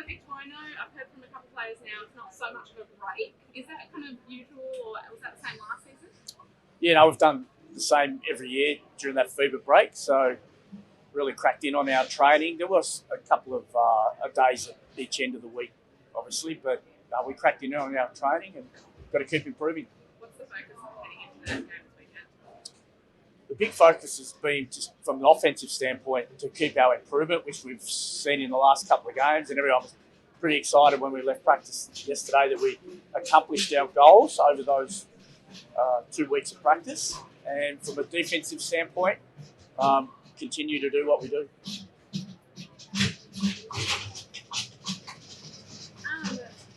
perfect. Well, I know I've heard from a couple of players now it's not so much of a break. Is that kind of usual, or was that the same last season? Yeah, no, we've done the same every year during that fever break. So really cracked in on our training. There was a couple of days at each end of the week, obviously, but we cracked in on our training and got to keep improving. What's the focus heading into that game this weekend? The big focus has been just from an offensive standpoint to keep our improvement, which we've seen in the last couple of games, and everyone was pretty excited when we left practice yesterday that we accomplished our goals over those 2 weeks of practice. And from a defensive standpoint, continue to do what we do. Let's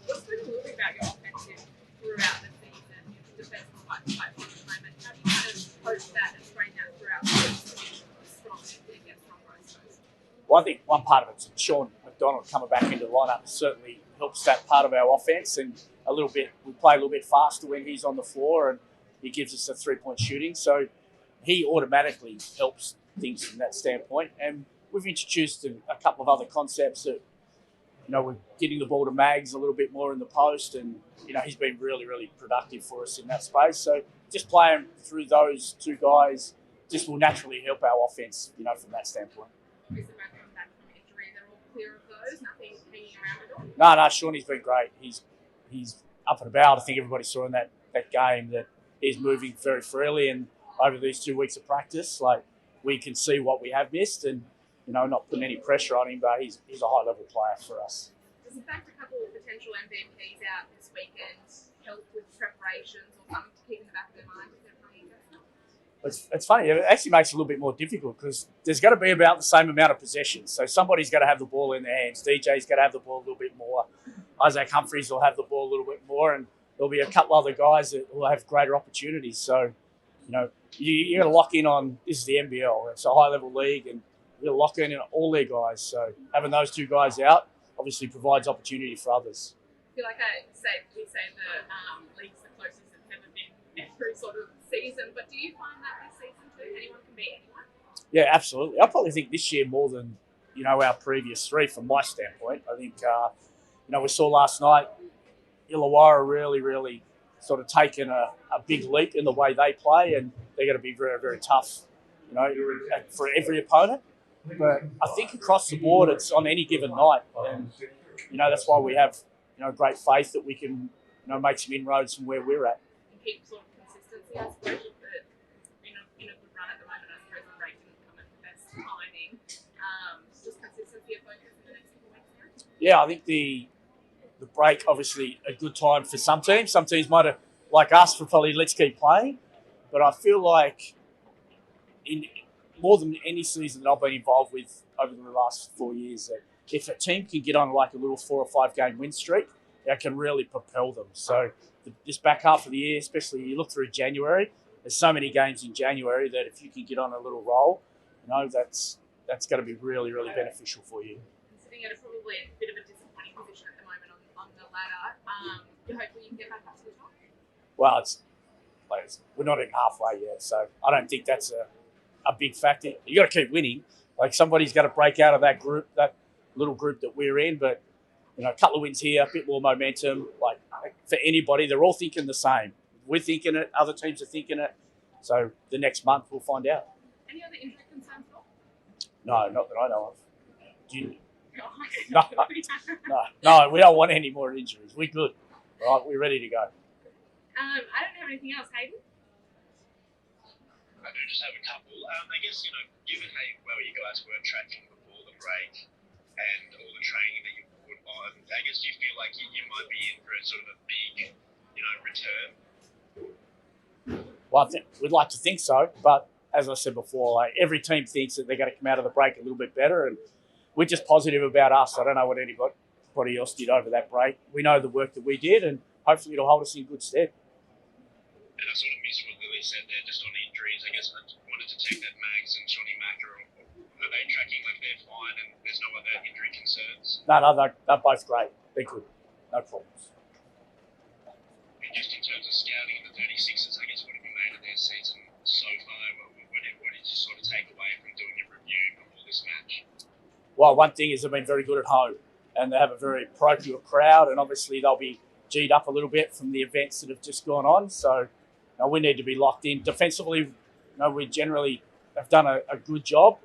talk a little bit about your offensive throughout the season. Your defense is quite tight at the moment. How do you kind of coach that and train that throughout the season? Strong and get stronger, I suppose. Well, I think one part of it's Sean McDonald coming back into the lineup certainly helps that part of our offense, and we play a little bit faster when he's on the floor, and he gives us a 3-point shooting. So he automatically helps things from that standpoint. And we've introduced a couple of other concepts that, we're getting the ball to Mags a little bit more in the post, and, he's been really, really productive for us in that space. So just playing through those two guys just will naturally help our offense, from that standpoint. Obviously, coming back from injury, they're all clear of those, nothing hanging around at all? No, Shawnee's been great. He's up and about. I think everybody saw in that game that he's moving very freely, and over these 2 weeks of practice, we can see what we have missed, and not putting any pressure on him, but he's a high level player for us. Does the fact a couple of potential MVPs out this weekend help with preparations or something to keep in the back of their mind if they're playing against them? It's funny. It actually makes it a little bit more difficult because there's got to be about the same amount of possessions. So somebody's got to have the ball in their hands. DJ's got to have the ball a little bit more. Isaac Humphries will have the ball a little bit more, and there'll be a couple other guys that will have greater opportunities. So, you got to lock in on this is the NBL. It's a high level league, and you got to lock in on all their guys. So having those two guys out obviously provides opportunity for others. I feel like we say the league's the closest it's ever been every sort of season, but do you find that this season too, anyone can beat anyone? Yeah, absolutely. I probably think this year more than our previous three from my standpoint. I think we saw last night Illawarra really, really sort of taken a big leap in the way they play, and they're going to be very, very tough, for every opponent. But I think across the board, it's on any given night, and that's why we have great faith that we can make some inroads from where we're at. And keep sort of consistency, I suppose. But in a good run at the moment, I suppose the break didn't come at the best timing. Just consistency of focus in the next couple of weeks now. Yeah, I think the break obviously a good time for some teams. Some teams might have, like us, for probably let's keep playing. But I feel like in more than any season that I've been involved with over the last 4 years, that if a team can get on like a little 4 or 5 game win streak, that can really propel them. So this back half of the year, especially you look through January, there's so many games in January that if you can get on a little roll, that's going to be really, really beneficial for you. Sitting at probably a bit of a disappointing position at the moment on the ladder, hopefully you can get back up to the top. Well, we're not even halfway yet, so I don't think that's a big factor. You got to keep winning. Somebody's got to break out of that group, that little group that we're in. But a couple of wins here, a bit more momentum. For anybody, they're all thinking the same. We're thinking it. Other teams are thinking it. So the next month we'll find out. Any other injury concerns at all? No, not that I know of. Do you? No, we don't want any more injuries. We're good. All right, we're ready to go. I don't have anything else, Hayden. I do just have a couple. I guess, given how well you guys were tracking before the break and all the training that you put on, I guess do you feel like you might be in for a sort of a big, return? Well, we'd like to think so, but as I said before, every team thinks that they're going to come out of the break a little bit better, and we're just positive about us. I don't know what anybody else did over that break. We know the work that we did, and hopefully it'll hold us in good stead. And I sort of missed what Lily said there, just on injuries. I guess I wanted to check that Mags and Shawnee Mack are they tracking like they're fine and there's no other injury concerns? No, they're both great. They're good. No problems. And just in terms of scouting the 36ers, I guess what have you made of their season so far? What did you sort of take away from doing a review before this match? Well, one thing is they've been very good at home. and they have a very parochial crowd, and obviously they'll be G'd up a little bit from the events that have just gone on. So we need to be locked in. Defensively, we generally have done a good job.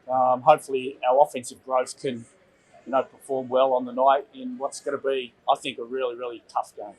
Hopefully our offensive growth can perform well on the night in what's going to be, I think, a really, really tough game.